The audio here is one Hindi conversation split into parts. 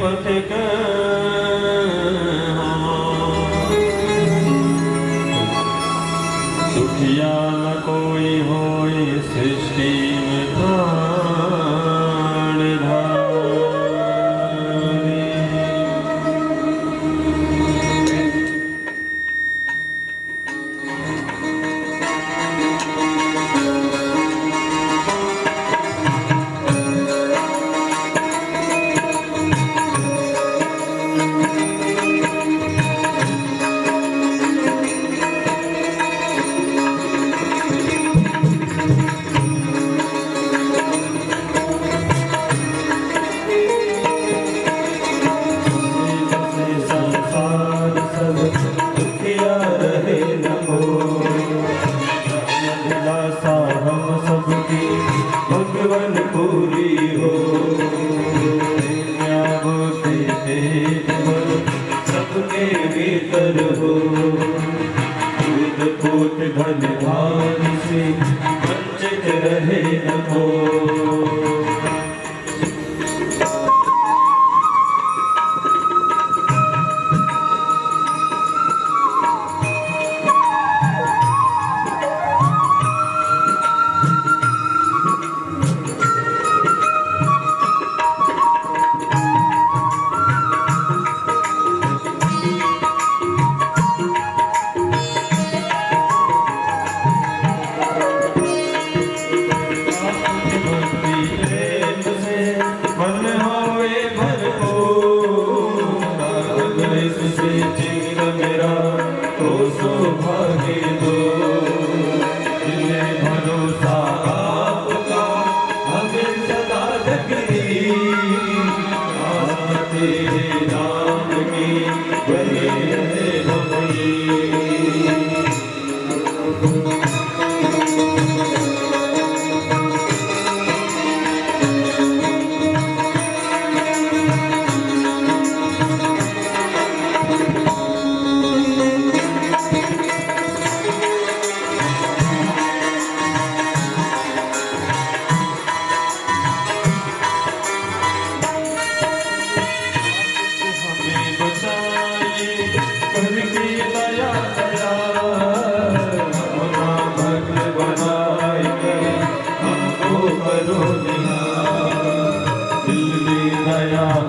पथिक दुखिया न कोई होई सृष्टि में भगवान पूरी हो सबके भीतर हो दूध पूत धन धान से वंचित रहे न हो।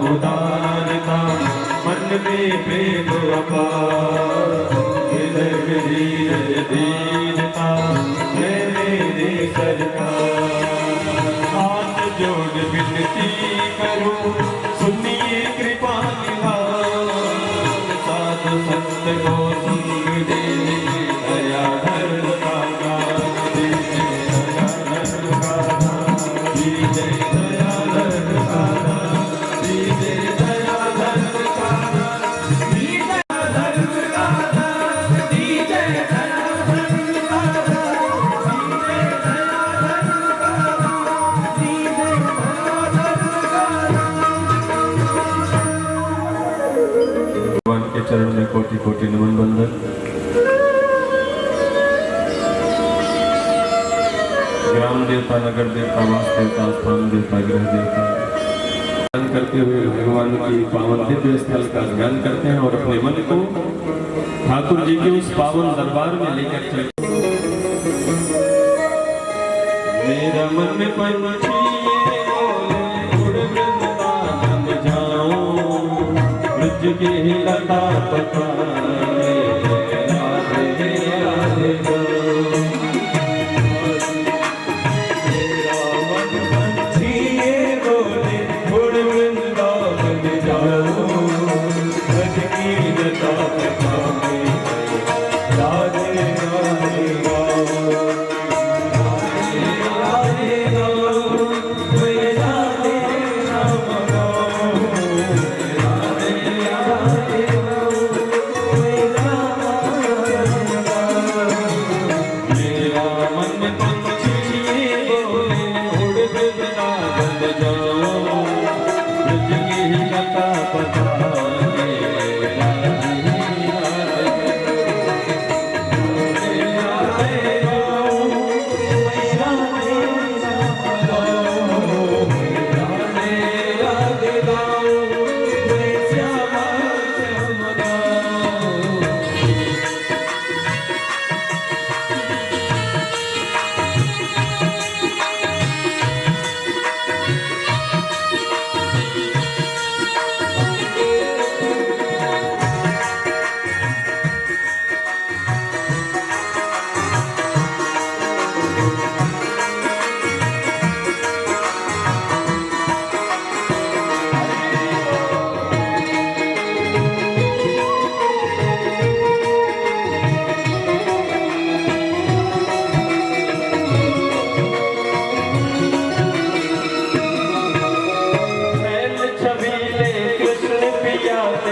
उदारता मन में प्रेम अपार दीनता मेरे सरकार हाथ जोड़ विनती करूं सुनिए कृपा निधान साधु संत को संग दे दया धर्म का चरण में कोटि कोटि नमन बंदन। ग्राम देवता, नगर देवता, वास देवता, स्थान देवता, ग्रह देवता करते हुए भगवान की पावन दिव्य स्थल का ध्यान करते हैं और अपने मन को ठाकुर जी के उस पावन दरबार में लेकर चलते। मेरा मन पंछी के लता पता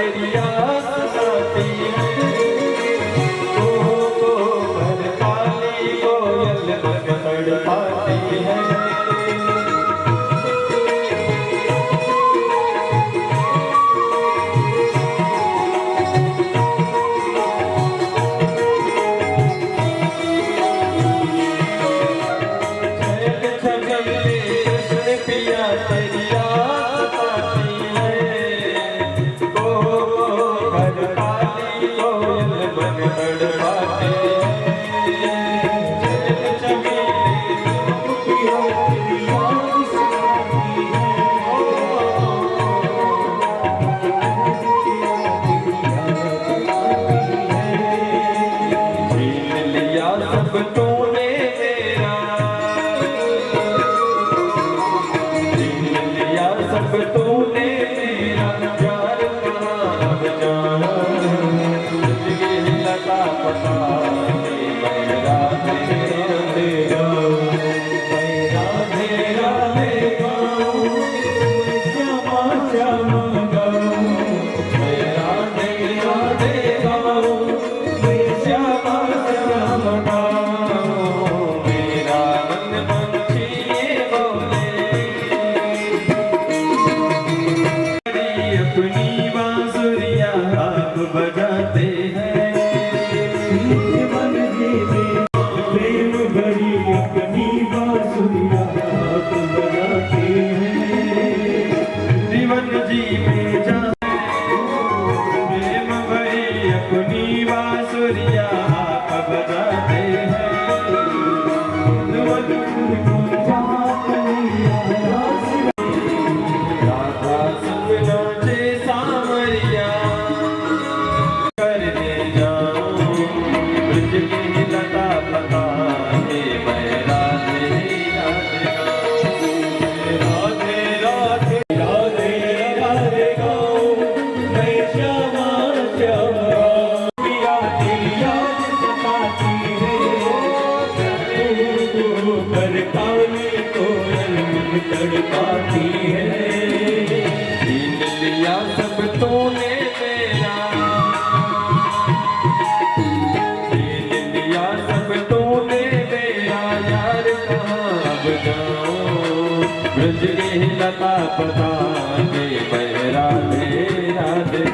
तेरी आस आती है। भर काली कोयल मन तड़पाती है। तड़पाती है। छीन लिया सब तूने मेरा, छीन लिया सब तूने मेरा, यार कहाँ अब जाऊं। ब्रज की लता पता के मैं राधे राधे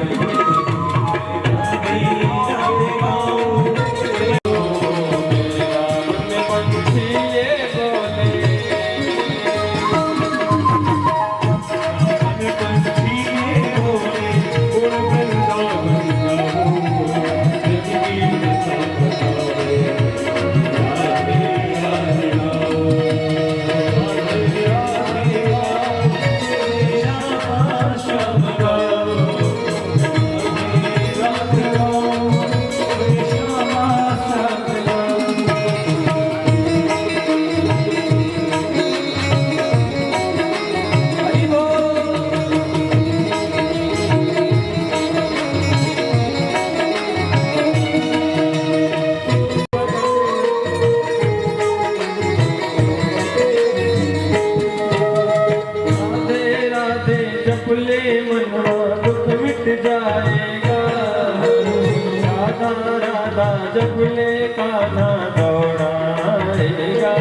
जब ले कान्हा दौड़ाएगा।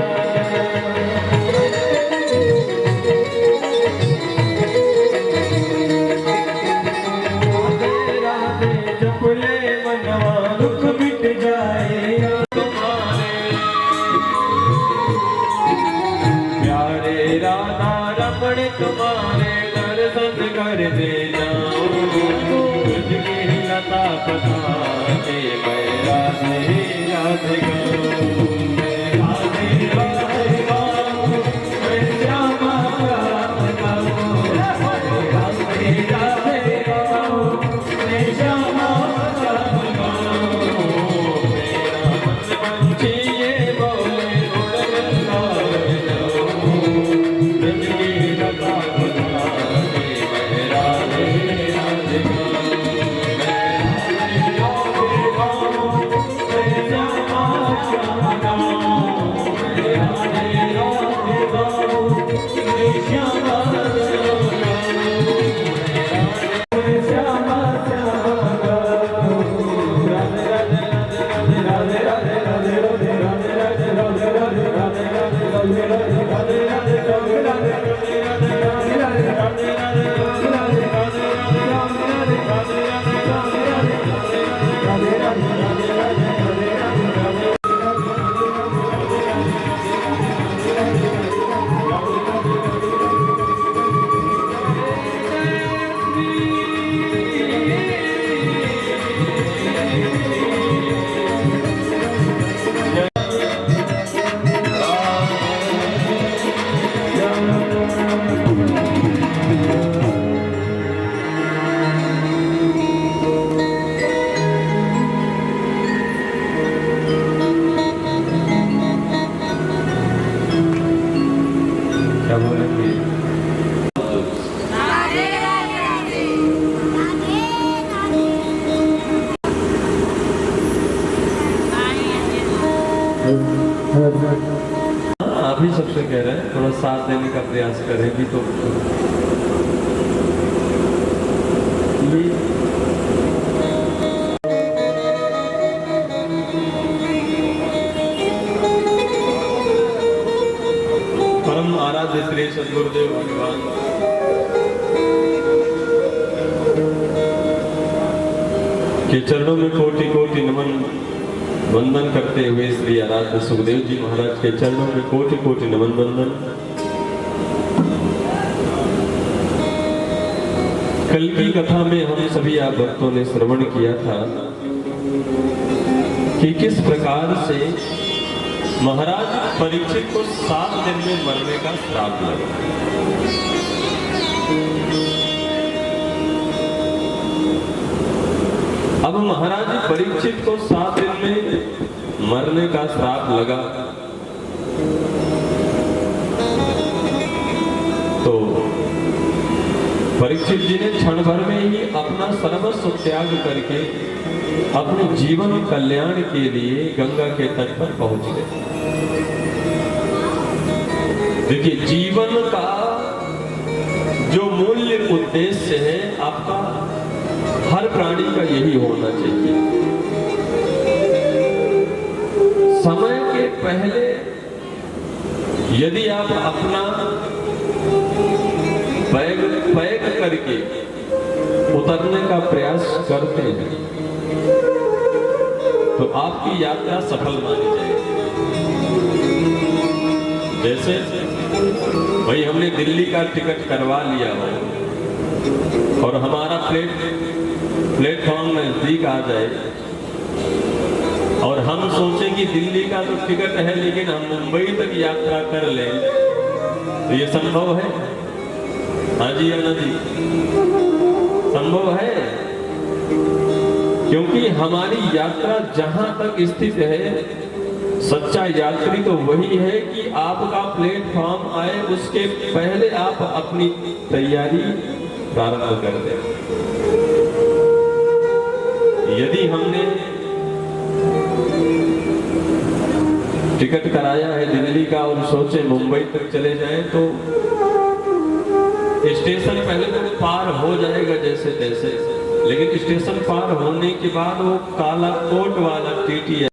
राधे राधे जब ले मनवा दुख मिट जाएगा। तुम्हारे प्यारे राधा रमण तुम्हारे दर्शन कर दे जाऊं। तुझकी लता पता के राधे राधे गाऊं, राधे राधे गाऊं, मैं श्यामा राम गाऊं। राधे राधे गाऊं, मैं श्यामा राम गाऊं। मेरा मन पंछी ये बोले उड़ जाऊं। ब्रज की लता पता के मैं राधे राधे गाऊं। आप ही सबसे कह रहे हैं थोड़ा साथ देने का प्रयास करेंगी तो ये परम आराध्य श्री सद्गुरुदेव भगवान के चरणों में कोटि कोटि नमन वंदन करते हुए श्री आराध्य सुखदेव जी महाराज के चरणों में कोटि कोटि नमन वंदन। कल की कथा में हम सभी आप भक्तों ने श्रवण किया था कि किस प्रकार से महाराज परीक्षित को 7 दिन में मरने का श्राप लगा। अब महाराज परीक्षित को 7 दिन में मरने का श्राप लगा तो परीक्षित जी ने क्षण भर में ही अपना सर्वस्व त्याग करके अपने जीवन कल्याण के लिए गंगा के तट पर पहुंच गए। देखिए, जीवन का जो मूल्य उद्देश्य है आपका हर प्राणी का यही होना चाहिए। समय के पहले यदि आप अपना पैक करके उतरने का प्रयास करते हैं तो आपकी यात्रा सफल मानी जाएगी। जैसे भाई हमने दिल्ली का टिकट करवा लिया हो और हमारा प्लेटफॉर्म नजदीक आ जाए और हम सोचें कि दिल्ली का तो टिकट है लेकिन हम मुंबई तक यात्रा कर लें तो ये संभव है? हाँ जी या ना जी? संभव है, क्योंकि हमारी यात्रा जहां तक स्थित है सच्चा यात्री तो वही है कि आपका प्लेटफॉर्म आए उसके पहले आप अपनी तैयारी प्रारंभ कर दें। यदि हमने टिकट कराया है दिल्ली का और सोचे मुंबई तक चले जाएं तो स्टेशन पहले तो पार हो जाएगा जैसे तैसे, लेकिन स्टेशन पार होने के बाद वो काला कोट वाला टीटी है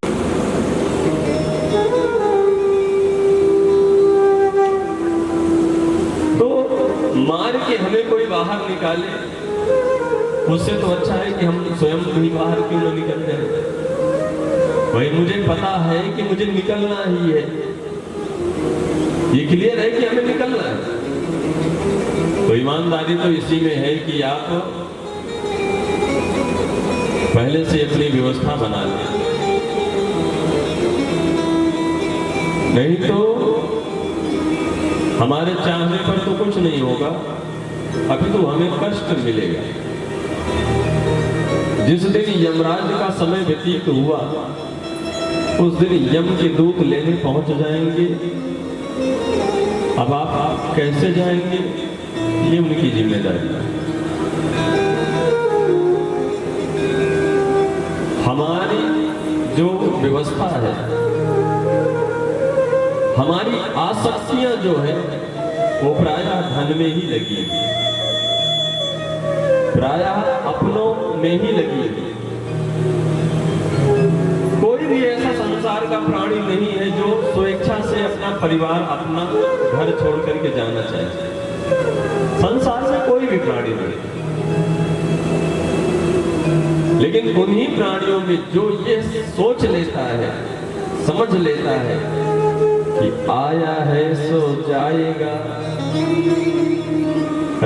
तो मार के हमें कोई बाहर निकाले, उससे तो अच्छा है कि हम स्वयं भी बाहर क्यों न निकल जाए। भाई मुझे पता है कि मुझे निकलना ही है, ये क्लियर है कि हमें निकलना है, तो ईमानदारी तो इसी में है कि आप पहले से अपनी व्यवस्था बना लें, नहीं तो हमारे चाहने पर तो कुछ नहीं होगा, अभी तो हमें कष्ट मिलेगा। जिस दिन यमराज का समय व्यतीत हुआ उस दिन यम के दूत लेने पहुंच जाएंगे। अब आप कैसे जाएंगे ये उनकी जिम्मेदारी है। हमारी जो व्यवस्था है, हमारी आसक्तियां जो है वो प्रायः धन में ही लगी है, प्रायः अपनों में ही लगी है। कोई भी ऐसा संसार का प्राणी नहीं है जो स्वेच्छा से अपना परिवार अपना घर छोड़ करके जाना चाहे। संसार में कोई भी प्राणी नहीं, लेकिन उन्हीं प्राणियों में जो ये सोच लेता है, समझ लेता है कि आया है सो जाएगा,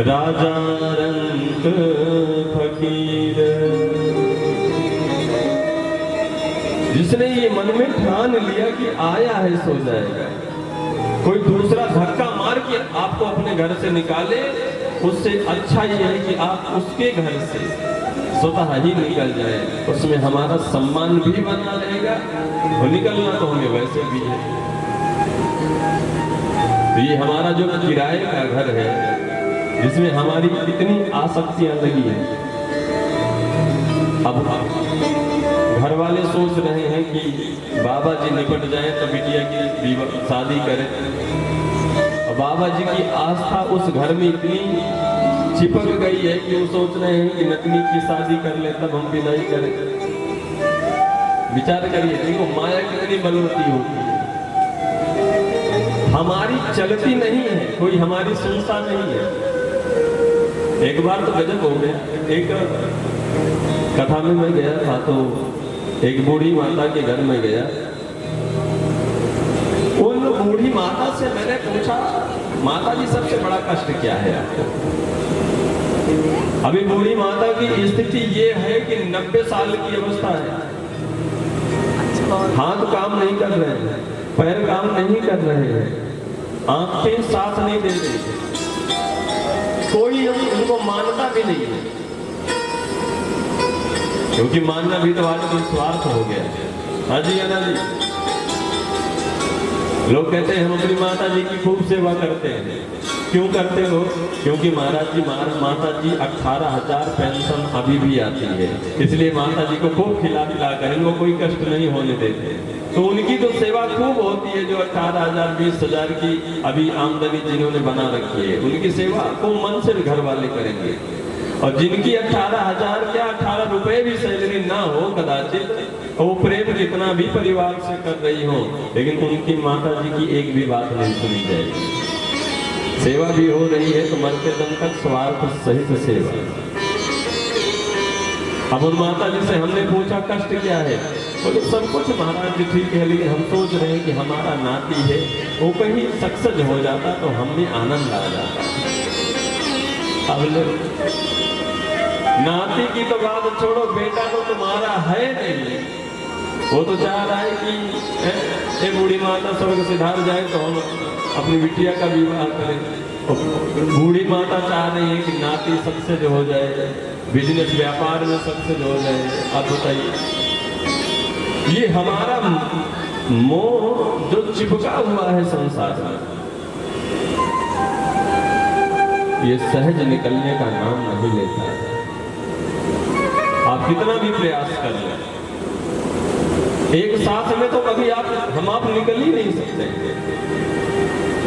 राजा रंग फकीर, जिसने ये मन में ठान लिया कि आया है सो जाएगा, कोई दूसरा धक्का मार के आपको अपने घर से निकाले, उससे अच्छा ये है कि आप उसके घर से स्वतः ही निकल जाए, उसमें हमारा सम्मान भी बना रहेगा और निकलना तो हमें वैसे भी है। तो ये हमारा जो किराए का घर है जिसमें हमारी इतनी आसक्तियां लगी है, अब घर वाले सोच रहे हैं कि बाबा जी निपट जाए तो बिटिया की शादी करें। और बाबा जी की आस्था उस घर में इतनी चिपक गई है कि वो सोच रहे हैं कि नतनी की शादी कर ले तब हम विदाई करें। विचार करिए, देखो माया कितनी बलवती होती है। हमारी चलती नहीं है, कोई हमारी सुनता नहीं है। एक बार तो गजब हो गया, एक कथा में मैं गया था तो एक बूढ़ी माता के घर में गया। उन बूढ़ी माता से मैंने पूछा, माता जी सबसे बड़ा कष्ट क्या है आपको? अभी बूढ़ी माता की स्थिति ये है कि 90 साल की अवस्था है, हाथ काम नहीं कर रहे हैं, पैर काम नहीं कर रहे हैं, आंखें साथ नहीं दे रही, कोई उनको मानता भी नहीं है, क्योंकि मानना भी तो आज कोई स्वार्थ हो गया। हाँ जी अना जी, लोग कहते हैं हम अपनी माता जी की खूब सेवा करते हैं। क्यों करते हो? क्योंकि महाराज जी माता जी 18,000 पेंशन अभी भी आती है, इसलिए माता जी को खूब खिला पिला कर इनको कोई कष्ट नहीं होने देते। तो उनकी तो सेवा खूब होती है, जो 18,000 20,000 की अभी आमदनी जिन्होंने बना रखी है, उनकी सेवा को मन से घर वाले करेंगे। और जिनकी 18,000 क्या 18 रुपए भी सैलरी ना हो कदाचित, वो प्रेम कितना भी परिवार से कर रही हो, लेकिन उनकी माता जी की एक भी बात नहीं सुनी जाएगी। सेवा भी हो रही है तो मरते दम तक स्वार्थ सहित सेवा। अब उन माता जी से हमने पूछा कष्ट क्या है? बोले सब कुछ महाराज जी ठीक है, लेकिन हम सोच रहे हैं कि हमारा नाती है वो कहीं सक्सेस हो जाता तो हमें आनंद आ जाता। अब नाती की तो बात छोड़ो, बेटा तो तुम्हारा है नहीं, वो तो चाह रहा है कि ये बूढ़ी माता स्वर्ग सिधार जाए तो हम अपनी बिटिया का विवाह करें। बूढ़ी माता चाह रही है कि नाती सक्सेस हो जाए, बिजनेस व्यापार में सक्सेस हो जाए। आप बताइए, ये हमारा मोह जो चिपका हुआ है संसार में, ये सहज निकलने का नाम नहीं लेता। आप कितना भी प्रयास कर लें, एक साथ में तो कभी हम आप निकल ही नहीं सकते।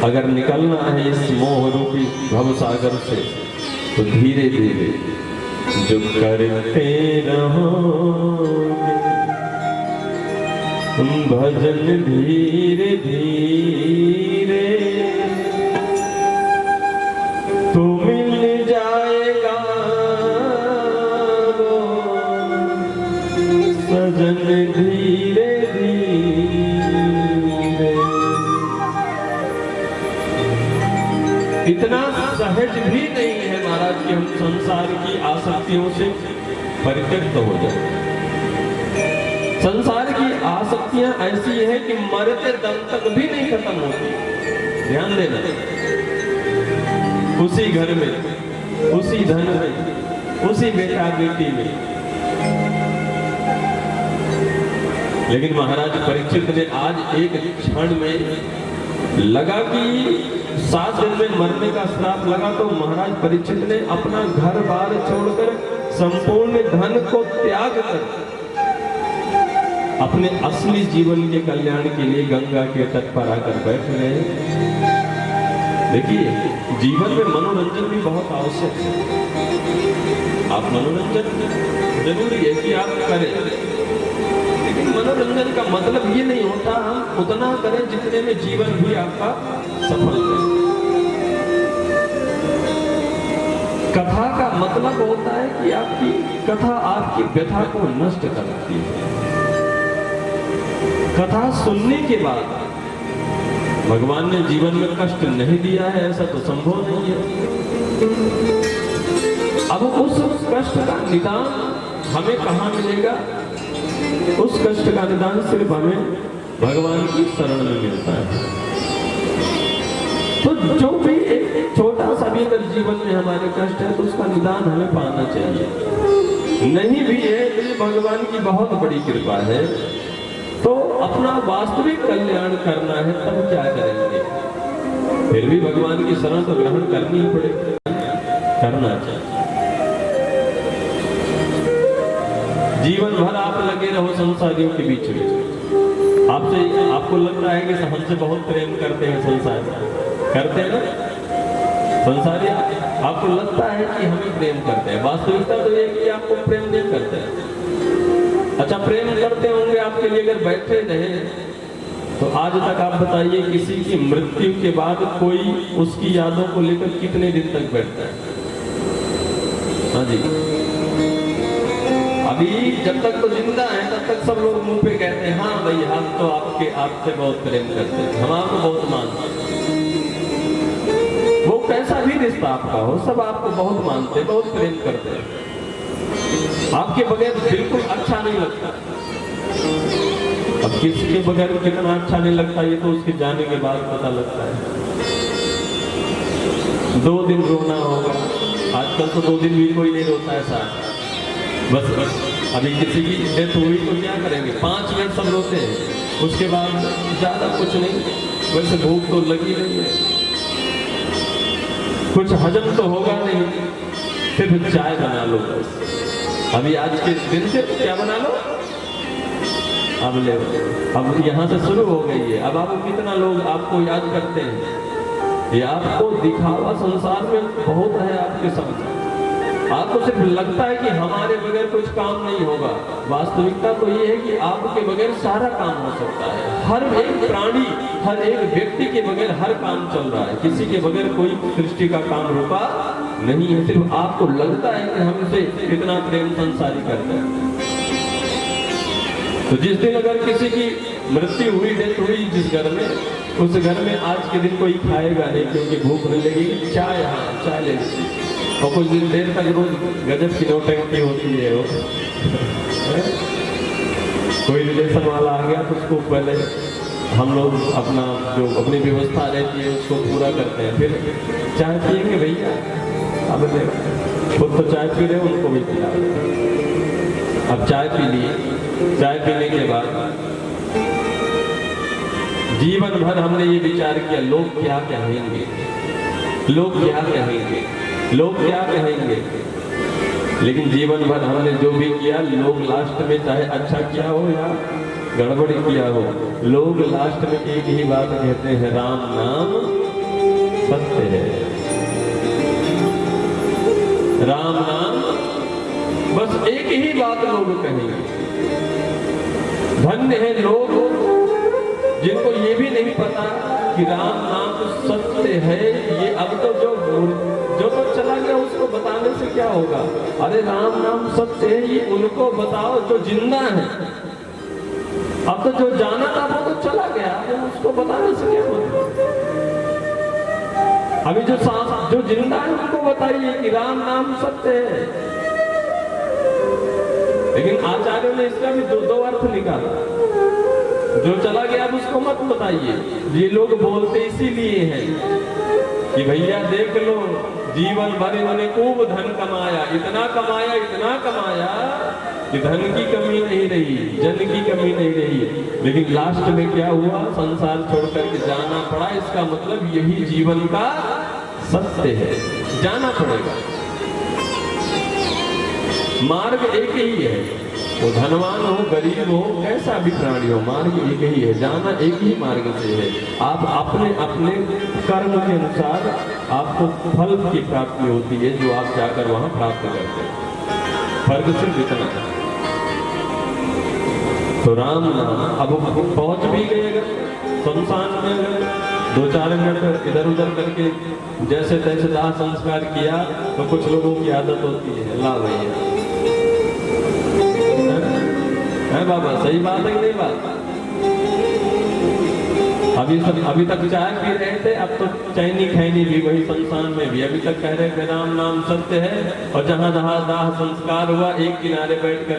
अगर निकलना है इस मोह रूपी भव सागर से तो धीरे धीरे जो करते रहोगे भजन धीरे धीरे तो मिल जाएगा सजन धीरे धीरे। इतना सहज भी नहीं है महाराज कि हम संसार की आसक्तियों से परित्यक्त हो जाए। संसार की आसक्तियां ऐसी है कि मरते दम तक भी नहीं खत्म होती। ध्यान देना, उसी घर में, उसी धन में, उसी बेटा बेटी में। लेकिन महाराज परीक्षित ने आज एक क्षण में लगा कि 7 दिन में मरने का श्राप लगा, तो महाराज परीक्षित ने अपना घर बार छोड़कर संपूर्ण धन को त्याग कर अपने असली जीवन के कल्याण के लिए गंगा के तट पर आकर बैठ गए। देखिए, जीवन में मनोरंजन भी बहुत आवश्यक है। आप मनोरंजन जरूरी है कि आप करें, लेकिन मनोरंजन का मतलब ये नहीं होता हम उतना करें जितने में जीवन भी आपका सफल है। कथा का मतलब होता है कि आपकी कथा आपकी व्यथा को नष्ट करती है। कथा सुनने के बाद भगवान ने जीवन में कष्ट नहीं दिया है ऐसा तो संभव नहीं है। अब उस कष्ट का निदान हमें कहाँ मिलेगा? उस कष्ट का निदान सिर्फ हमें भगवान की शरण में मिलता है। तो जो भी एक छोटा सा भी अगर जीवन में हमारे कष्ट है तो उसका निदान हमें पाना चाहिए। नहीं भी है तो भगवान की बहुत बड़ी कृपा है। तो अपना वास्तविक कल्याण करना है तब क्या करेंगे? फिर भी भगवान की शरण तो ग्रहण करनी ही पड़ेगी, करना चाहिए। जीवन भर आप लगे रहो संसारियों के बीच में, आपको लगता है कि हमसे बहुत प्रेम करते हैं संसार, करते हैं ना संसारी, आपको लगता है कि हमें प्रेम करते हैं, वास्तविकता तो ये कि आपको प्रेम नहीं करते हैं। अच्छा, प्रेम करते होंगे आपके लिए अगर बैठे रहे तो आज तक आप बताइए किसी की मृत्यु के बाद कोई उसकी यादों को लेकर कितने दिन तक बैठता है? हाँ जी, अभी जब तक तो जिंदा है तब तक सब लोग मुंह पे कहते हैं हाँ भाई हम तो आपसे बहुत प्रेम करते हैं, हम आपको बहुत मानते हैं। वो कैसा भी रिश्ता आपका हो, सब आपको बहुत मानते हैं, बहुत प्रेम करते हैं, आपके बगैर बिल्कुल अच्छा नहीं लगता। अब किसी के बगैर कितना अच्छा नहीं लगता ये तो उसके जाने के बाद पता लगता है। 2 दिन रोना होगा, आजकल तो 2 दिन भी कोई नहीं रोता है साथ, बस अभी किसी की डेथ हुई तो क्या करेंगे, 5 मिनट सब रोते हैं, उसके बाद ज्यादा कुछ नहीं, वैसे भूख तो लगी नहीं है, कुछ हजम तो होगा नहीं, सिर्फ चाय बना लो बस। अभी आज के दिन से क्या बना लो, अब ले, अब यहाँ से शुरू हो गई है। अब आपको कितना लोग आपको याद करते हैं, ये आपको दिखावा संसार में बहुत है आपके सामने, आपको सिर्फ लगता है कि हमारे बगैर कुछ काम नहीं होगा। वास्तविकता तो ये है कि आपके बगैर सारा काम हो सकता है, हर एक प्राणी, हर एक व्यक्ति के बगैर हर काम चल रहा है, किसी के बगैर कोई सृष्टि का काम रुका नहीं है। सिर्फ आपको लगता है कि हमसे कितना प्रेम संसारी करते हैं। तो जिस दिन अगर किसी की मृत्यु हुई, डेथ हुई जिस घर में, उस घर में आज के दिन कोई खाएगा नहीं, क्योंकि भूख नहीं लगेगी, चाय, हाँ चाय ले लीजिए, और कुछ दिन देर तक रोज गजब की नौटंकी होती है। वो कोई रिलेशन वाला आ गया तो उसको पहले हम लोग अपनी व्यवस्था रहती है उसको पूरा करते हैं, फिर चाय पिएंगे भैया, अब खुद तो चाय पी रहे हो, उनको भी पिला। अब चाय पी लिए, चाय पीने के बाद जीवन भर हमने ये विचार किया लोग क्या कहेंगे, लोग क्या कहेंगे, लोग क्या कहेंगे, लेकिन जीवन भर हमने जो भी किया, लोग लास्ट में चाहे अच्छा किया हो या गड़बड़ी किया हो, लोग लास्ट में एक ही बात कहते हैं, राम नाम सत्य है, राम नाम, बस एक ही बात लोग कहेंगे। धन्य है लोग जिनको ये भी नहीं पता कि राम नाम सत्य है। ये अब तो जो तो चला गया उसको बताने से क्या होगा, अरे राम नाम सत्य है ये उनको बताओ जो जिंदा है। अब तो जो जाना था वो तो चला गया, उसको बताने से क्या होगा। अभी जो जिंदा है उनको बताइए कि राम नाम सत्य है। लेकिन आचार्यों ने इसका भी दो अर्थ निकाला, जो चला गया अब उसको मत बताइए। ये लोग बोलते इसीलिए हैं कि भैया देख लो जीवन भर इन्होंने खूब धन कमाया, इतना कमाया कि धन की कमी नहीं रही, जन की कमी नहीं रही, लेकिन लास्ट में क्या हुआ, संसार छोड़कर के जाना पड़ा। इसका मतलब यही जीवन का सत्य है, जाना पड़ेगा। मार्ग एक ही है, वो धनवान हो गरीब हो कैसा भी प्राणी हो, मार्ग एक ही है, जाना एक ही मार्ग से है। आप अपने अपने कर्म के अनुसार आपको फल की प्राप्ति होती है, जो आप जाकर वहां प्राप्त करते हैं, फर्क सिर्फ इतना है। तो राम नाम अब पहुंच भी गए, अगर शमशान में 2-4 मिनट इधर उधर करके जैसे तैसे दाह संस्कार किया, तो कुछ लोगों की आदत होती है, ला भैया है बाबा, सही बात है कि नहीं बात। अभी तक चाय पी रहे थे, अब तो चैनी खैनी भी वही शमशान में भी अभी तक कह रहे हैं राम नाम सत्य है। और जहां दाह संस्कार हुआ, एक किनारे बैठ कर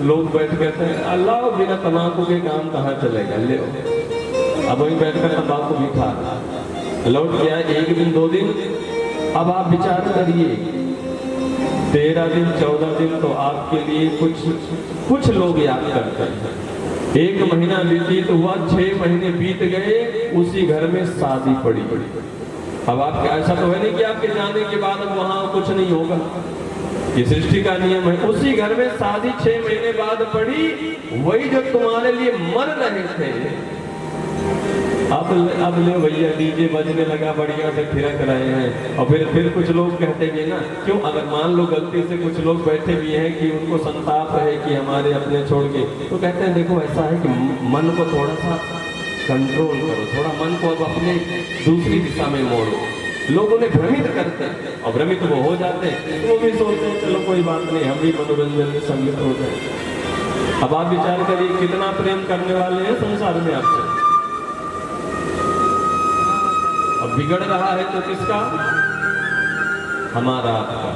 लोग बैठ कर अल्लाह, बिना तम्बाकू के काम कहाँ चलेगा, ले अब वही बैठ कर तम्बाकू भी खा लौट गया 1 दिन 2 दिन। अब आप विचार करिए 13 दिन 14 दिन तो आपके लिए कुछ लोग याद करते हैं। 1 महीना व्यतीत हुआ, 6 महीने बीत गए, उसी घर में शादी पड़ी। अब आप ऐसा तो है नहीं कि आपके जाने के बाद अब वहां कुछ नहीं होगा, ये सृष्टि का नियम है। उसी घर में शादी 6 महीने बाद पड़ी, वही जो तुम्हारे लिए मर रहे थे, अब ले भैया डीजे बजने लगा, बढ़िया से थिरक रहे हैं। और फिर कुछ लोग कहते भी ना, क्यों, अगर मान लो गलती से कुछ लोग बैठे भी हैं कि उनको संताप है कि हमारे अपने छोड़ के, तो कहते हैं देखो ऐसा है कि मन को थोड़ा सा कंट्रोल करो, थोड़ा मन को अब अपने दूसरी दिशा में मोड़ो। लोग उन्हें भ्रमित करते हैं और भ्रमित वो हो जाते हैं, तो वो भी सोचते हैं चलो कोई बात नहीं, हम भी मनोरंजन में सम्मिलित हो जाए। अब आप विचार करिए कितना प्रेम करने वाले हैं संसार में आपसे, अब बिगड़ रहा है तो किसका, हमारा, आपका,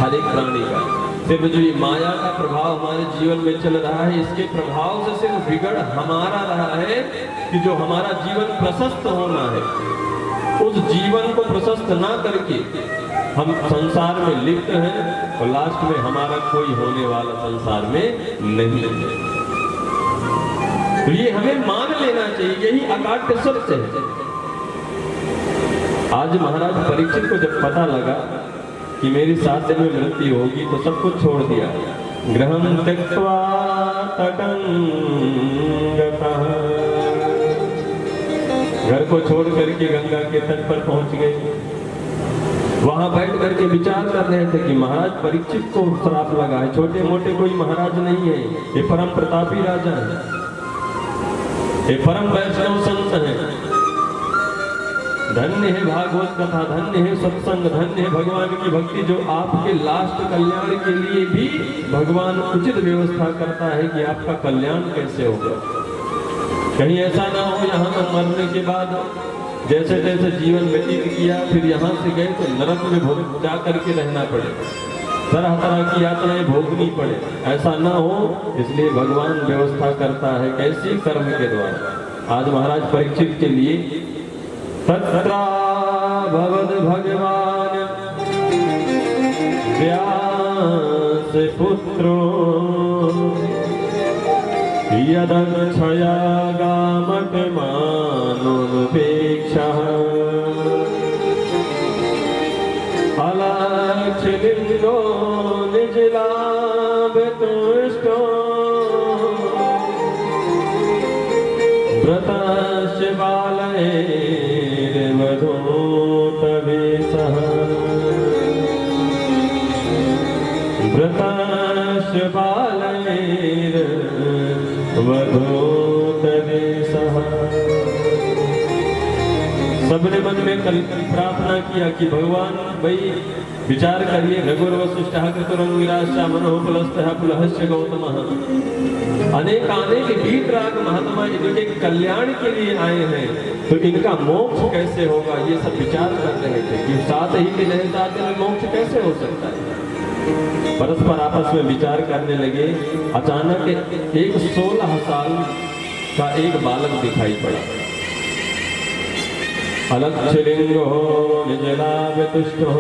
हर एक प्राणी का। सिर्फ जो ये माया का प्रभाव हमारे जीवन में चल रहा है, इसके प्रभाव से सिर्फ बिगड़ हमारा रहा है कि जो हमारा जीवन प्रशस्त होना है, उस जीवन को प्रशस्त ना करके हम संसार में लिप्त हैं और लास्ट में हमारा कोई होने वाला संसार में नहीं है। तो ये हमें मान लेना चाहिए, यही अकाट्य सत्य है। आज महाराज परीक्षित को जब पता लगा कि मेरी 7 दिन में मृत्यु होगी, तो सब कुछ छोड़ दिया। गृहं त्यक्त्वा तटं गतः, घर को छोड़ करके गंगा के तट पर पहुंच गए। वहां बैठ करके विचार कर रहे थे कि महाराज परीक्षित को श्राप लगा है, छोटे मोटे कोई महाराज नहीं है, ये परम प्रतापी राजा है, ये परम वैष्णव संत है। धन्य है भागवत कथा, धन्य है सत्संग, धन्य है भगवान की भक्ति, जो आपके लास्ट कल्याण के लिए भी भगवान उचित व्यवस्था करता है कि आपका कल्याण कैसे होगा। कहीं ऐसा ना हो यहाँ तक मरने के बाद जैसे जैसे जीवन व्यतीत किया, फिर यहाँ से गए तो नरक में जा करके रहना पड़े, तरह तरह की यातनाएं भोगनी पड़े, ऐसा ना हो। इसलिए भगवान व्यवस्था करता है, कैसी, कर्म के द्वारा। आज महाराज परीक्षित के लिए तत्रा भवद भगवान व्यास पुत्रो यदक्षया गामट मानुपेक्षः अलक्षलिंगो निजलाभ तुष्टो व्रतस्य बालैर्वधूतवेशः व्रतस्य बालैर्वधूतवेशः। सबने मन में प्रार्थना किया कि भगवान भाई विचार करिए, रघुर्वशिष्टः कृतरंगिराश्च मनोपलस्तः पुलहस्य गौतमः, अनेक वीतराग महात्मा इनके कल्याण के लिए आए हैं, तो इनका मोक्ष कैसे होगा, ये सब विचार कर रहे थे कि 7 ही दिन है, 7 दिन में मोक्ष कैसे हो सकता है। परस्पर आपस में विचार करने लगे। अचानक एक 16 साल का एक बालक दिखाई पड़ा। अलक्षलिंगो निजलाभतुष्टो,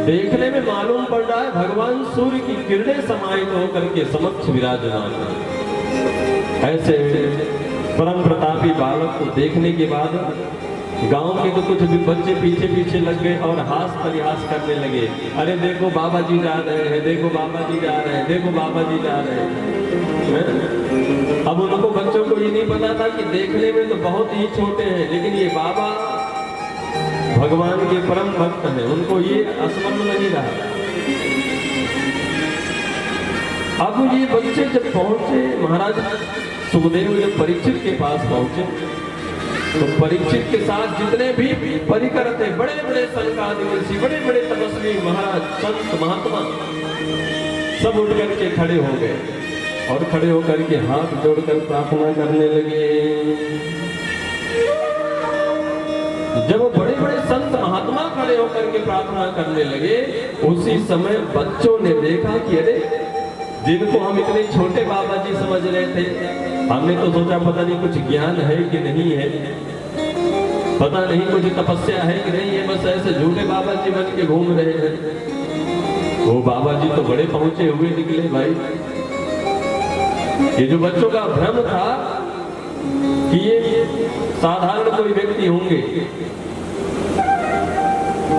देखने में मालूम पड़ रहा है भगवान सूर्य की किरणें समाहित होकर के समक्ष विराजमान है। ऐसे परम प्रतापी बालक को देखने के बाद गांव के तो कुछ भी बच्चे पीछे पीछे लग गए और हास परिहास करने लगे। अरे देखो बाबा जी जा रहे हैं, देखो बाबा जी जा रहे हैं, देखो बाबा जी जा रहे हैं। अब उनको बच्चों को ये नहीं पता था कि देखने में तो बहुत ही छोटे हैं, लेकिन ये बाबा भगवान के परम भक्त हैं, उनको ये स्मरण नहीं रहा। अब ये बच्चे जब पहुंचे, महाराज सुखदेव जब परीक्षित के पास पहुंचे, तो परीक्षित के साथ जितने भी परिकर थे, बड़े बड़े संकादिवसी, बड़े बड़े तपस्वी महाराज, संत महात्मा, सब उठ करके खड़े हो गए और खड़े होकर के हाथ जोड़कर प्रार्थना करने लगे। जब वो बड़े बड़े संत महात्मा खड़े होकर के प्रार्थना करने लगे, उसी समय बच्चों ने देखा कि अरे जिनको हम इतने छोटे बाबा जी समझ रहे थे, हमने तो सोचा पता नहीं कुछ ज्ञान है कि नहीं है, पता नहीं कुछ तपस्या है कि नहीं है, बस ऐसे झूठे बाबा जी बन के घूम रहे हैं। वो बाबा जी तो बड़े पहुंचे हुए निकले भाई। ये जो बच्चों का भ्रम था कि ये साधारण कोई व्यक्ति होंगे,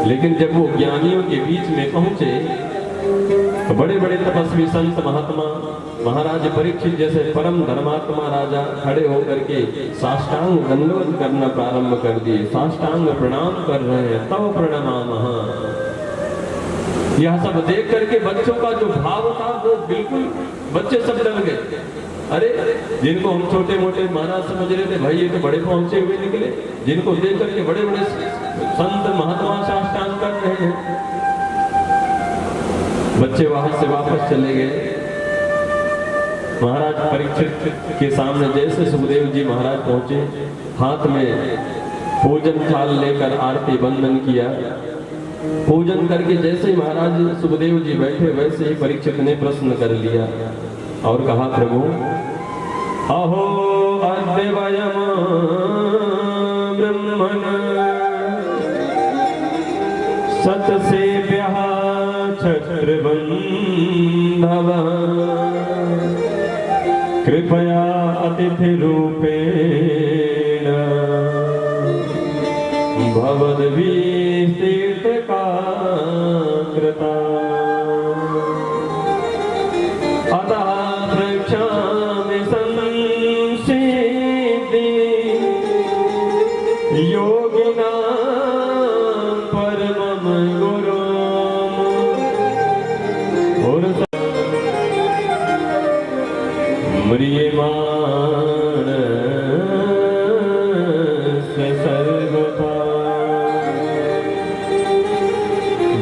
लेकिन जब वो ज्ञानियों के बीच में पहुंचे तो बड़े बड़े तपस्वी संत महात्मा महाराज परीक्षित जैसे परम धर्मात्मा राजा खड़े होकर के साष्टांग दंडवत करना प्रारंभ कर दिए, साष्टांग प्रणाम कर रहे हैं। तव प्रणमामः। यह सब देख करके बच्चों का जो भाव था वो बिल्कुल, बच्चे सब डर गए। अरे जिनको हम छोटे मोटे महाराज समझ रहे थे, भाई ये तो बड़े पहुंचे हुए निकले, जिनको देख करके बड़े बड़े संत महात्मा साष्टांग कर रहे हैं। बच्चे वहां से वापस चले गए। महाराज परीक्षित के सामने जैसे सुखदेव जी महाराज पहुंचे, हाथ में पूजन थाल लेकर आरती बंदन किया। पूजन करके जैसे ही महाराज सुखदेव जी बैठे, वैसे ही परीक्षित ने प्रश्न कर लिया और कहा, प्रभु अहो अद्य वयम् ब्रह्मन् सत्सेव्यः क्षत्रबन्धवः कृपया अतिथिरूपेण भवद्भिः तीर्थकाकृता अतः प्रक्षामि संसिद्धि योगिनां परमं गुरुम् और म्रियमाण सर्वथा।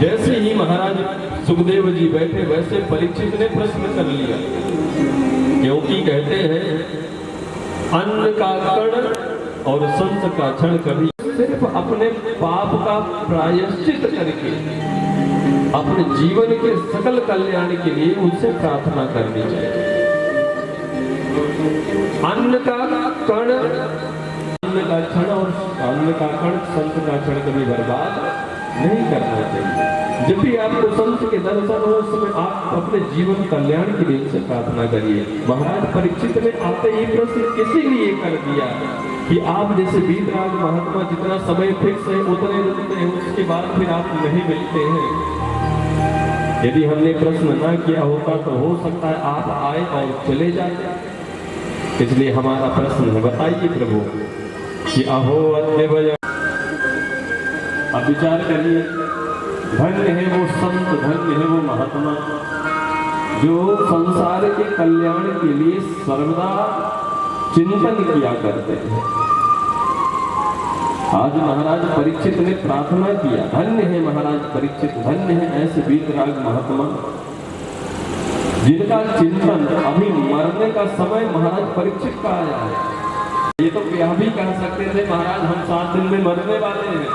जैसे ही महाराज सुखदेव जी बैठे, वैसे परीक्षित ने प्रश्न कर लिया, क्योंकि कहते हैं अन्न का कण और संत का क्षण कभी सिर्फ अपने पाप का प्रायश्चित करके अपने जीवन के सकल कल्याण के लिए उनसे प्रार्थना करनी चाहिए। अन्न का कण, अन्न का क्षण और अन्न का कण, संत का क्षण कभी बर्बाद नहीं करना चाहिए। जब भी आपको संत के दर्शन हो, उस समय आप अपने जीवन कल्याण के लिए से प्रार्थना करिए। महाराज परीक्षित ने आते ही प्रश्न इसीलिए कर दिया कि आप जैसे वीतराग महात्मा जितना समय फिक्स है उतने रुकते हैं, उसके बाद फिर आप नहीं मिलते हैं। यदि हमने प्रश्न ना किया होता तो हो सकता है आप आए और चले जाते। इसलिए हमारा प्रश्न है, बताइए प्रभु कि अहो अद्य वयम्। अब विचार करिए, धन्य है वो संत, धन्य है वो महात्मा जो संसार के कल्याण के लिए सर्वदा चिंतन किया करते हैं। आज महाराज परीक्षित ने प्रार्थना किया, धन्य है महाराज परीक्षित, धन्य है ऐसे वीतराग महात्मा जिनका चिंतन अभी मरने का समय महाराज परीक्षित का आया है। ये तो यह भी कह सकते थे, महाराज हम 7 दिन में मरने वाले हैं,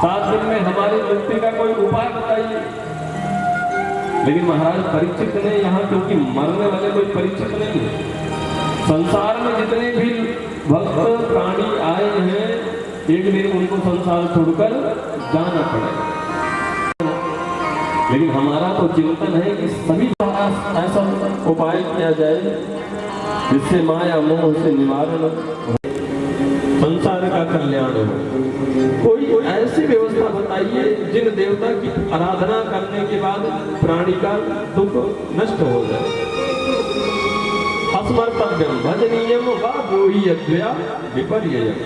7 दिन में हमारी मुक्ति का कोई उपाय बताइए। लेकिन महाराज परीक्षित ने यहाँ, क्योंकि मरने वाले कोई परीक्षित नहीं है, संसार में जितने भी भक्त प्राणी आए हैं, एक दिन उनको संसार छोड़कर जाना पड़ेगा। लेकिन हमारा तो चिंतन है कि सभी ऐसा उपाय किया जाए जिससे माया मोह से निवारण हो, संसार का कल्याण हो। कोई ऐसी व्यवस्था बताइए जिन देवता की आराधना करने के बाद प्राणी का दुख नष्ट हो जाए। अस्मर्तव्यम भजनीयम वा गुह्यत्वया विपर्ययम्।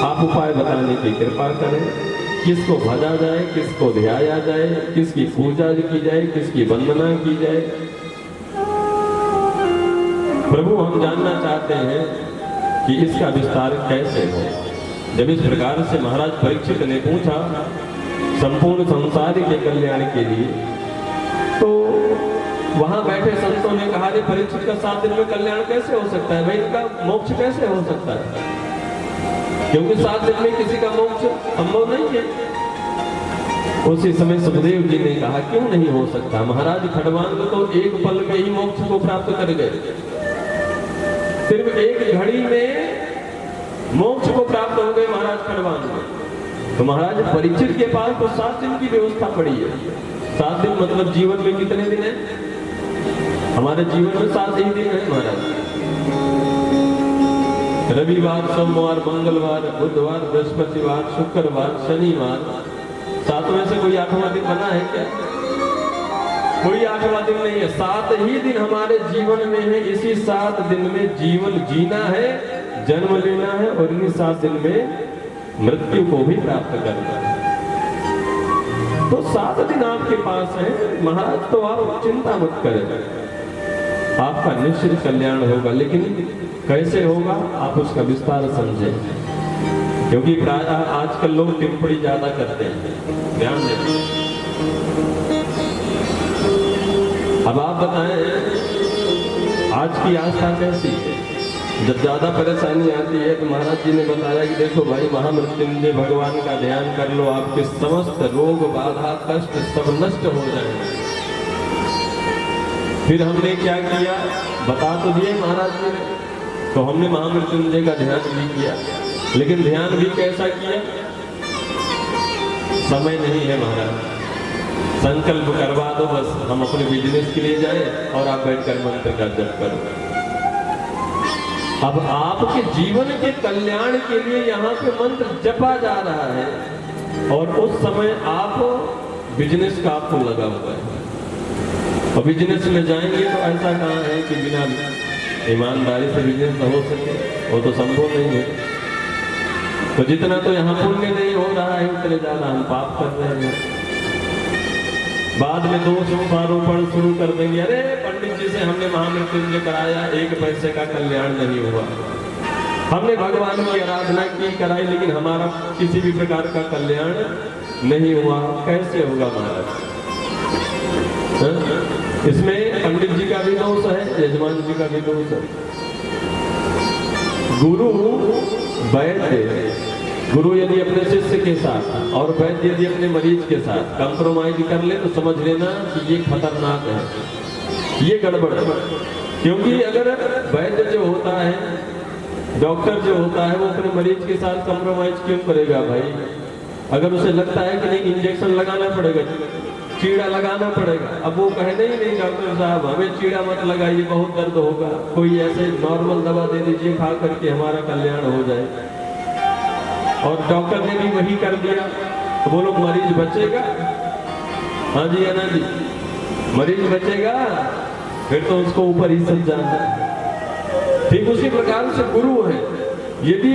आप उपाय बताने की कृपा करें, किसको भजा जाए, किसको ध्याया जाए, किसकी पूजा की जाए, किसकी वंदना की जाए। प्रभु हम जानना चाहते हैं कि इसका विस्तार कैसे हो। जब इस प्रकार से महाराज परीक्षित ने पूछा संपूर्ण संसार के कल्याण के लिए, तो वहां बैठे संतों ने कहा, रे परीक्षित का 7 दिन में कल्याण कैसे हो सकता है भाई, इनका मोक्ष कैसे हो सकता है, क्योंकि 7 दिन में किसी का मोक्ष संभव नहीं है। उसी समय सुखदेव जी ने कहा, क्यों नहीं हो सकता, महाराज खड़वांग तो एक पल में ही मोक्ष को प्राप्त कर गए, सिर्फ एक घड़ी में मोक्ष को प्राप्त हो गए महाराज खड़वांग। तो महाराज परीक्षित के पास तो 7 दिन की व्यवस्था पड़ी है। 7 दिन मतलब जीवन में कितने दिन है, हमारे जीवन में 7 ही दिन है महाराज। रविवार, सोमवार, मंगलवार, बुधवार, बृहस्पतिवार, शुक्रवार, शनिवार, सातवें से कोई 8वां दिन बना है क्या? कोई 8वां दिन नहीं है। 7 ही दिन हमारे जीवन में है। इसी 7 दिन में जीवन जीना है, जन्म लेना है और इन्हीं 7 दिन में मृत्यु को भी प्राप्त करना है। तो 7 दिन आपके पास है महाराज, तो आप चिंता मत करें, आपका निश्चित कल्याण होगा। लेकिन कैसे होगा आप उसका विस्तार समझें, क्योंकि प्रायः आजकल लोग टिप्पणी ज्यादा करते हैं, ध्यान दें। अब आप बताएं आज की आस्था कैसी है? जब ज्यादा परेशानी आती है तो महाराज जी ने बताया कि देखो भाई, महामृत्युंजय भगवान का ध्यान कर लो, आपके समस्त रोग बाधा कष्ट सब नष्ट हो जाएंगे। फिर हमने क्या किया बता तो दिए महाराज जी ने, तो हमने महामृत्युंजय का ध्यान भी किया, लेकिन ध्यान भी कैसा किया? समय नहीं है महाराज, संकल्प करवा दो बस, हम अपने बिजनेस के लिए जाएं और आप बैठकर मंत्र का जप करो। अब आपके जीवन के कल्याण के लिए यहाँ पे मंत्र जपा जा रहा है और उस समय आप बिजनेस का आपको लगा हुआ है। और बिजनेस में जाएंगे तो ऐसा कहाँ है कि बिना ईमानदारी से बिजनेस न हो सके, वो तो संभव नहीं है। तो जितना तो यहाँ पुण्य नहीं हो रहा है उतने ज्यादा हम पाप कर रहे हैं। बाद में दोष आरोपण शुरू कर देंगे, अरे पंडित जी से हमने महामृत्युंजय कराया, 1 पैसे का कल्याण नहीं हुआ, हमने भगवान की आराधना की कराई, लेकिन हमारा किसी भी प्रकार का कल्याण नहीं हुआ। कैसे होगा महाराज? इसमें पंडित जी का भी दोष है, यजमान जी का भी दोष है। गुरु यदि अपने शिष्य के साथ और वैद्य यदि अपने मरीज के साथ कंप्रोमाइज कर ले तो समझ लेना कि ये खतरनाक है, ये गड़बड़ है। क्योंकि अगर वैद्य जो होता है, डॉक्टर जो होता है, वो अपने मरीज के साथ कंप्रोमाइज क्यों करेगा भाई? अगर उसे लगता है कि नहीं इंजेक्शन लगाना पड़ेगा, चीड़ा लगाना पड़ेगा, अब वो कहे नहीं डॉक्टर साहब हमें चीड़ा मत लगाइए, बहुत दर्द होगा, कोई ऐसे नॉर्मल दवा दे दीजिए खा करके हमारा कल्याण हो जाए। और डॉक्टर ने भी वही कर दिया, तो बोलो मरीज बचेगा? हाँ जी, है ना जी, मरीज बचेगा, फिर तो उसको ऊपर ही सब जाना है। ठीक उसी प्रकार से गुरु है, यदि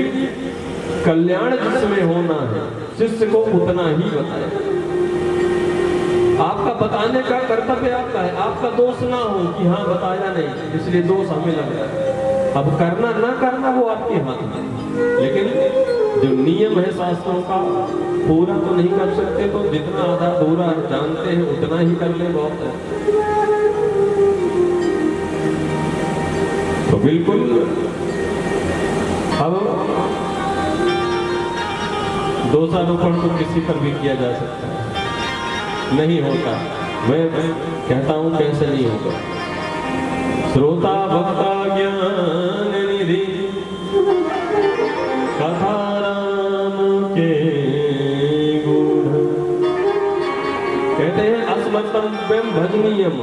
कल्याण जिसमें होना है शिष्य को उतना ही बताए। आपका बताने का कर्तव्य आपका है, आपका दोष ना हो कि हाँ बताया नहीं इसलिए दोष हमें लग रहा है। अब करना ना करना वो आपके हाथ में, लेकिन जो नियम है शास्त्रों का पूरा तो नहीं कर सकते, तो जितना आधा अधूरा जानते हैं उतना ही कर ले, बहुत है। तो बिल्कुल अब दोषारोपण तो किसी पर भी किया जा सकता है, नहीं होता। मैं कहता हूं कैसे नहीं होगा। श्रोता भक्ता ज्ञान निधि कथा राम के गुण, कहते हैं अस्मत्तव्यम भजनीयम।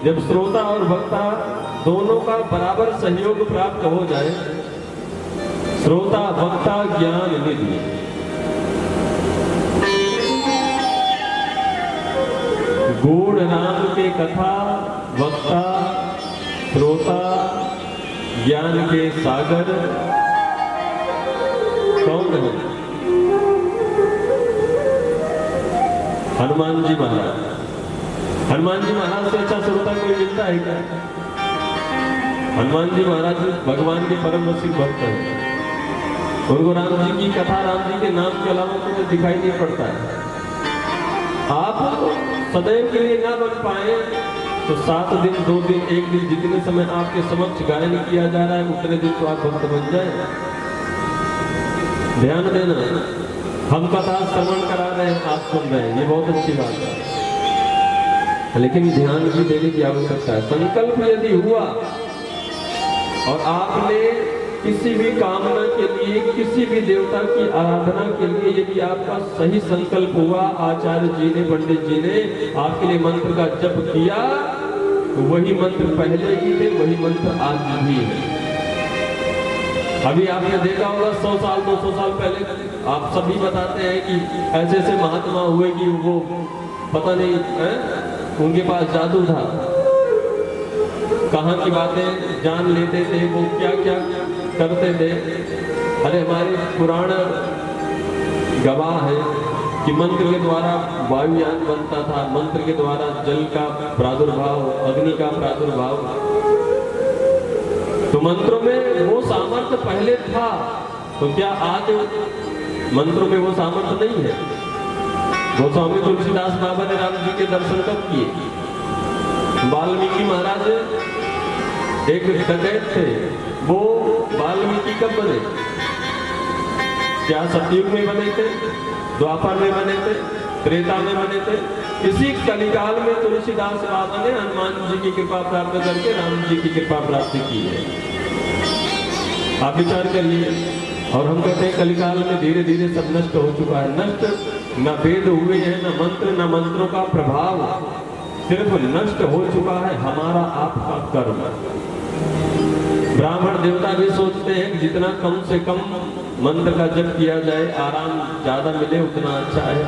जब श्रोता और वक्ता दोनों का बराबर सहयोग प्राप्त हो जाए, श्रोता वक्ता ज्ञान निधि, गूढ़ नाम के कथा वक्ता श्रोता ज्ञान के सागर कौन है? हनुमान जी महाराज। हनुमान जी महाराज से अच्छा श्रोता कोई मिलता है क्या? हनुमान जी महाराज भगवान के परम रसिक भक्त हैं। उनको राम जी की कथा, राम जी के नाम के अलावा कुछ दिखाई नहीं पड़ता है। आप सदैव के लिए ना बन पाए तो 7 दिन 2 दिन 1 दिन जितने समय आपके समक्ष गायन किया जा रहा है उतने दिन तो आप भक्त बन जाए। ध्यान देना, हम कथा श्रवण करा रहे हैं, आप सुन रहे हैं, ये बहुत अच्छी बात है, लेकिन ध्यान भी देने की आवश्यकता है। संकल्प यदि हुआ और आपने किसी भी कामना के लिए, किसी भी देवता की आराधना के लिए यदि आपका सही संकल्प हुआ, आचार्य जी ने, पंडित जी ने आपके लिए मंत्र का जप किया, तो वही मंत्र पहले भी थे, वही मंत्र आज भी है। अभी आपने देखा होगा 100 साल 200 साल पहले आप सभी बताते हैं कि ऐसे ऐसे महात्मा हुए कि वो पता नहीं है उनके पास जादू था, कहाँ की बातें जान लेते थे, वो क्या क्या करते थे। अरे हमारे पुराण गवाह है कि मंत्र के द्वारा वायुयान बनता था, मंत्र के द्वारा जल का प्रादुर्भाव, अग्नि का प्रादुर्भाव। तो मंत्रों में वो सामर्थ्य पहले था, तो क्या आज मंत्रों में वो सामर्थ्य नहीं है? गोस्वामी तुलसीदास बाबा ने राम जी के दर्शन कब किए? वाल्मीकि महाराज एक डकैत थे, वो वाल्मीकि कब बने? क्या सतयुग में बने थे, द्वापर में बने थे, त्रेता में बने थे? इसी कलिकाल में तुलसीदास बाबा ने हनुमान जी की कृपा प्राप्त करके राम जी की कृपा प्राप्त की है। आप विचार करिए। और हम कहते हैं कलिकाल में धीरे धीरे सब नष्ट हो चुका है। नष्ट न वेद हुए हैं, न मंत्र, न मंत्रों का प्रभाव, सिर्फ नष्ट हो चुका है हमारा आपका कर्म। ब्राह्मण देवता भी सोचते हैं कि जितना कम से कम मंत्र का जप किया जाए, आराम ज्यादा मिले, उतना अच्छा है।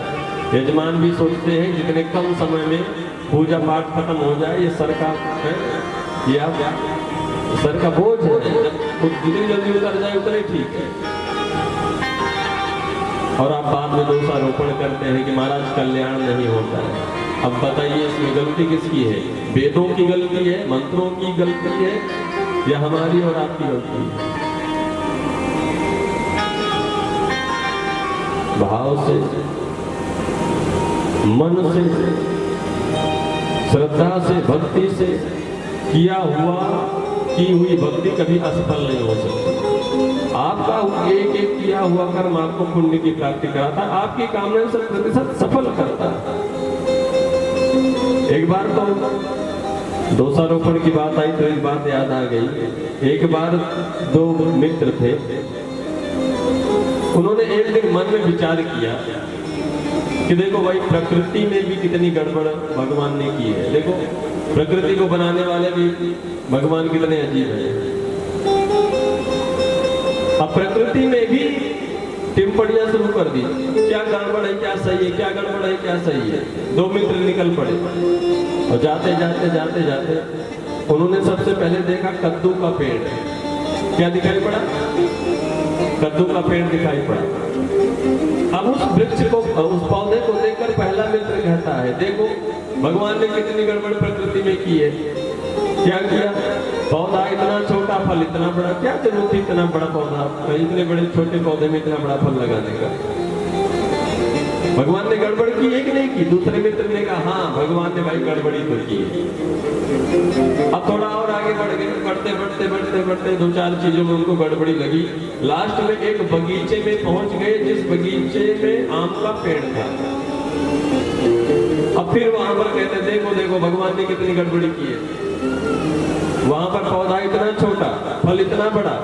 यजमान भी सोचते हैं जितने कम समय में पूजा पाठ खत्म हो जाए, ये सर का है, ये सर का बोझ है, जब जितनी जल्दी उतर जाए उतने ठीक है। और आप बाद में दोषारोपण करते हैं कि महाराज कल्याण नहीं होता है। अब बताइए इसमें गलती किसकी है? वेदों की गलती है, मंत्रों की गलती है, या हमारी और आपकी गलती है? भाव से, मन से, श्रद्धा से, भक्ति से किया हुआ की हुई भक्ति कभी असफल नहीं हो सकती। आपका एक एक किया हुआ कर्म आपको पुण्य की प्राप्ति कराता, आपकी कामना 100% सफल करता। एक बार तो दोषारोपण की बात आई तो एक बात याद आ गई। एक बार दो मित्र थे, उन्होंने एक दिन मन में विचार किया कि देखो भाई प्रकृति में भी कितनी गड़बड़ भगवान ने की है। देखो प्रकृति को बनाने वाले भी भगवान कितने अजीब हैं। अब प्रकृति में भी टिप्पणियां शुरू कर दी, क्या गड़बड़ है क्या सही है, क्या गड़बड़ है क्या सही है। दो मित्र निकल पड़े और जाते जाते जाते जाते उन्होंने सबसे पहले देखा कद्दू का पेड़। क्या दिखाई पड़ा? कद्दू का पेड़ दिखाई पड़ा। अब उस वृक्ष को, उस पौधे को देखकर पहला मित्र कहता है, देखो भगवान ने कितनी गड़बड़ प्रकृति में की है। क्या किया? पौधा इतना छोटा, फल इतना बड़ा, क्या जरूरत थी इतना बड़ा पौधा, इतने बड़े छोटे पौधे में इतना बड़ा फल लगाने का? भगवान ने गड़बड़ की है कि नहीं की? दूसरे मित्र ने कहा हाँ भगवान ने भाई गड़बड़ी तो की है। अब थोड़ा और आगे बढ़ गए, बढ़ते बढ़ते बढ़ते बढ़ते दो चार चीजों में उनको गड़बड़ी लगी। लास्ट में एक बगीचे में पहुंच गए, जिस बगीचे में आम का पेड़ था। अब फिर वहां पर कहते देखो देखो भगवान ने कितनी गड़बड़ी की है। वहां पर पौधा इतना छोटा, फल इतना बड़ा,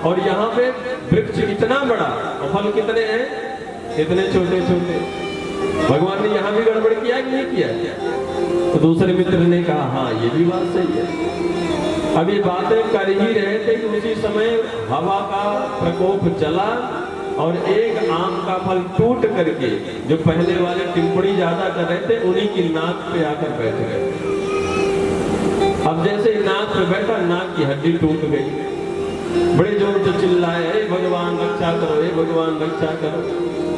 और यहाँ पे वृक्ष इतना बड़ा और फल कितने हैं? इतने छोटे छोटे। भगवान ने यहाँ भी गड़बड़ किया कि नहीं किया? तो दूसरे मित्र ने कहा हाँ ये भी बात सही है। अब ये बातें कर ही रहे थे कि उसी समय हवा का प्रकोप चला और एक आम का फल टूट करके जो पहले वाले टिप्पणी ज्यादा कर रहे थे उन्हीं की नाक पे आकर बैठ गए। अब जैसे नाक पे बैठा, नाक की हड्डी टूट गई। बड़े जोर से चिल्लाए, हे भगवान रक्षा करो, हे भगवान रक्षा करो।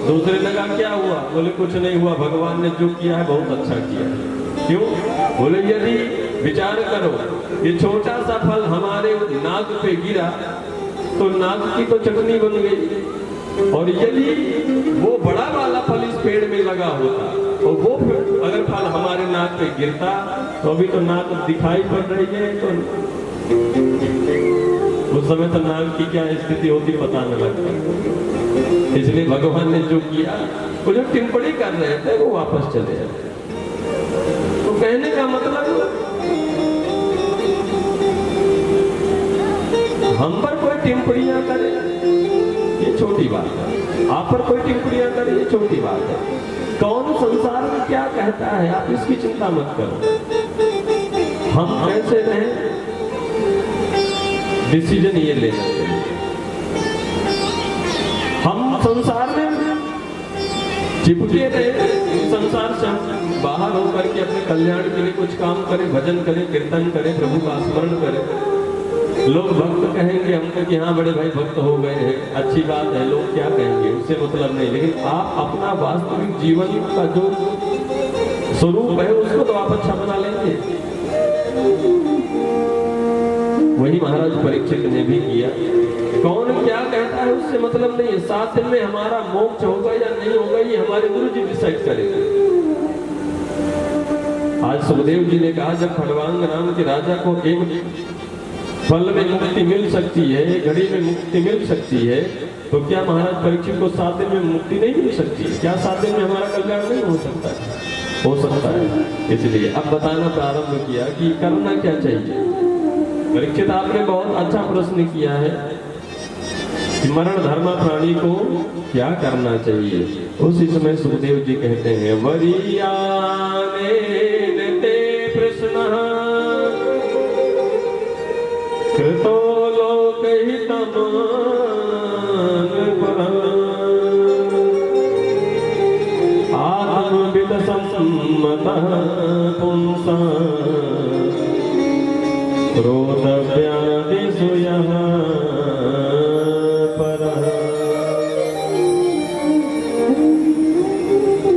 दूसरे ने कहा क्या हुआ? बोले कुछ नहीं हुआ, भगवान ने जो किया है बहुत अच्छा किया है। क्यों? बोले यदि विचार करो, ये छोटा सा फल हमारे नाक पे गिरा तो नाक की तो चटनी बन गई, और यदि वो बड़ा वाला फल इस पेड़ में लगा होता और वो अगर फल हमारे नाक पे गिरता तो अभी तो नाक दिखाई पड़ रही है, तो उस समय तो नाक की क्या स्थिति होती पता न लगता। इसलिए भगवान ने जो किया, वो जो टिप्पणी कर रहे थे वो वापस चले जाते। तो कहने का मतलब हम पर कोई टिप्पणियां करे ये छोटी बात है, आप पर कोई टिप्पणियां करे ये छोटी बात है। कौन संसार में क्या कहता है आप इसकी चिंता मत करो। हम कैसे रहें डिसीजन ये लेना चाहिए। हम संसार में चिपके रहे संसार से, हम बाहर होकर के अपने कल्याण के लिए कुछ काम करें, भजन करें, कीर्तन करें, प्रभु का स्मरण करें। लोग भक्त कहेंगे हमको कि हाँ बड़े भाई भक्त हो गए हैं, अच्छी बात है, लोग क्या कहेंगे उससे मतलब नहीं, लेकिन आप अपना वास्तविक जीवन का जो स्वरूप है उसको तो आप अच्छा बना लेंगे। वही महाराज परीक्षित ने भी किया। कौन क्या कहता है उससे मतलब नहीं है, 7 दिन में हमारा मोक्ष होगा या नहीं होगा ये हमारे गुरु जी डिसाइड करेंगे। आज सुखदेव जी ने कहा जब खड़वांग नाम के राजा को एक पल में मुक्ति मिल सकती है, एक घड़ी में मुक्ति मिल सकती है, तो क्या महाराज परीक्षित को 7 दिन में मुक्ति नहीं मिल सकती? क्या 7 दिन में हमारा कल्याण नहीं हो सकता है? हो सकता है। इसलिए अब बताना प्रारंभ किया कि करना क्या चाहिए। परीक्षित आपने बहुत अच्छा प्रश्न किया है कि मरण धर्म प्राणी को क्या करना चाहिए। उसी समय सुखदेव जी कहते हैं वरियाने ते प्रश्न कृतो लोकहितम् आत्मविद सम्मतः पुंसः क्रोधव्याधिषु यः परः।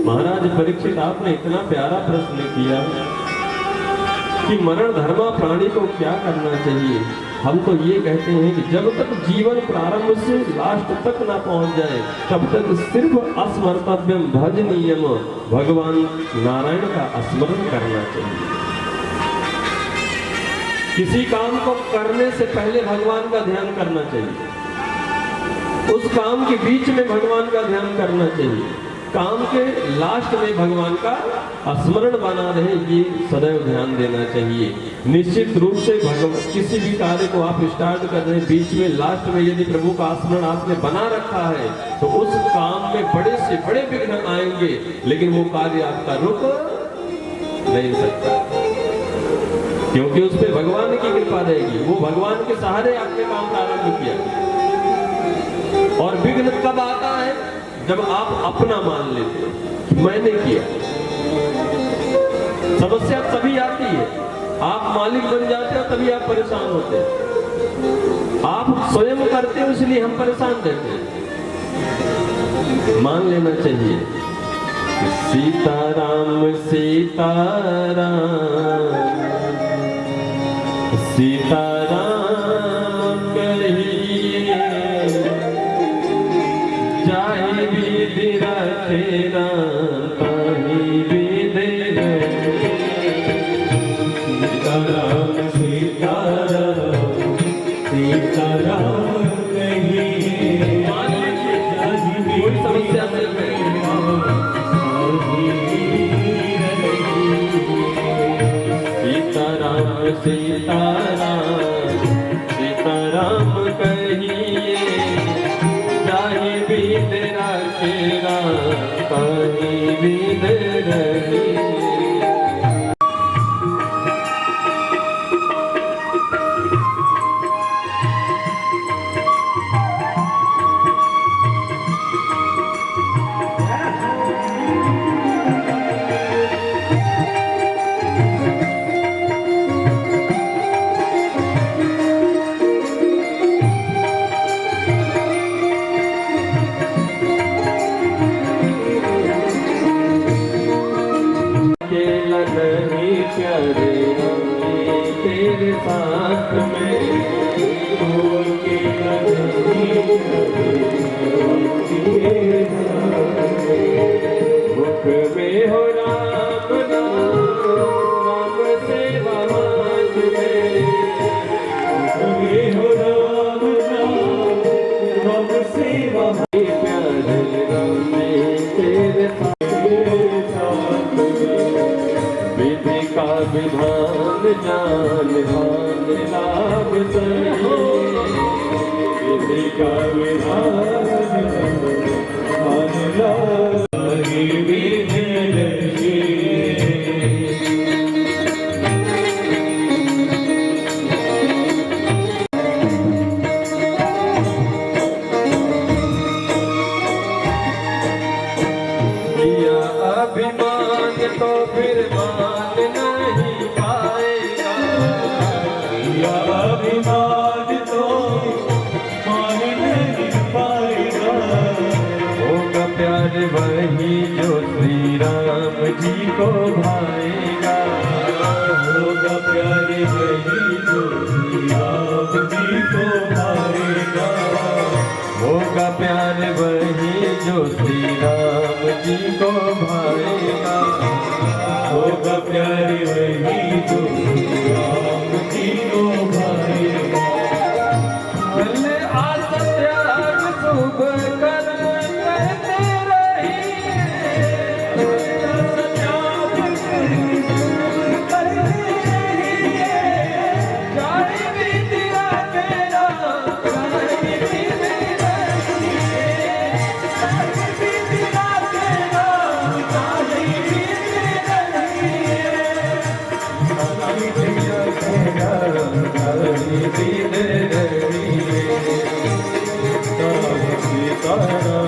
महाराज परीक्षित आपने इतना प्यारा प्रश्न किया कि मरण धर्मा प्राणी को क्या करना चाहिए। हम तो ये कहते हैं कि जब तक जीवन प्रारंभ से लास्ट तक ना पहुंच जाए तब तक सिर्फ अस्मर्तव्यम भजनीयम भगवान नारायण का स्मरण करना चाहिए। किसी काम को करने से पहले भगवान का ध्यान करना चाहिए, उस काम के बीच में भगवान का ध्यान करना चाहिए, काम के लास्ट में भगवान का स्मरण बना रहे ये सदैव ध्यान देना चाहिए। निश्चित रूप से किसी भी कार्य को आप स्टार्ट कर रहे हैं, बीच में लास्ट में यदि प्रभु का स्मरण आपने बना रखा है तो उस काम में बड़े से बड़े विघ्न आएंगे, लेकिन वो कार्य आपका रुक नहीं सकता, क्योंकि उस पर भगवान की कृपा रहेगी। वो भगवान के सहारे आपने काम प्रारंभ किया। और विघ्न कब आता है? जब आप अपना मान लेते हो मैंने किया। समस्या तभी आती है, आप मालिक बन जाते हो तभी आप परेशान होते हैं। आप स्वयं करते हो इसलिए हम परेशान रहते हैं। मान लेना चाहिए सीताराम सीताराम सीताराम कहिए जाहि विधि रखे राम ताहि विधि रहे। सीताराम सीताराम सीताराम कहिए कोई समस्या नहीं है। सीताराम सीताराम सीताराम कहिए जाहि विध रखे राम ताहि विध रहे। तेरे साथ में मुख में हो राम नाम राम सेवा हाथ में। मुख में हो राम नाम राम सेवा प्यारे राम तेरे साथ में। विधि का विधान जान भान लाभ सही। विधि का विधान भान लाभ विधि रही। जो श्री राम जी को भाएगा, होगा प्यारे वही जो राम जी को भाएगा। भले असत्याग शुभ कर्म करते रहिए, सत्याग करते रहिए, चाहे विद्या तेरा, चाहे विद्या रहिए, चाहे विद्या तेरा, चाहे विद्या रहिए। चाहे विद्या तेरा, चाहे विद्या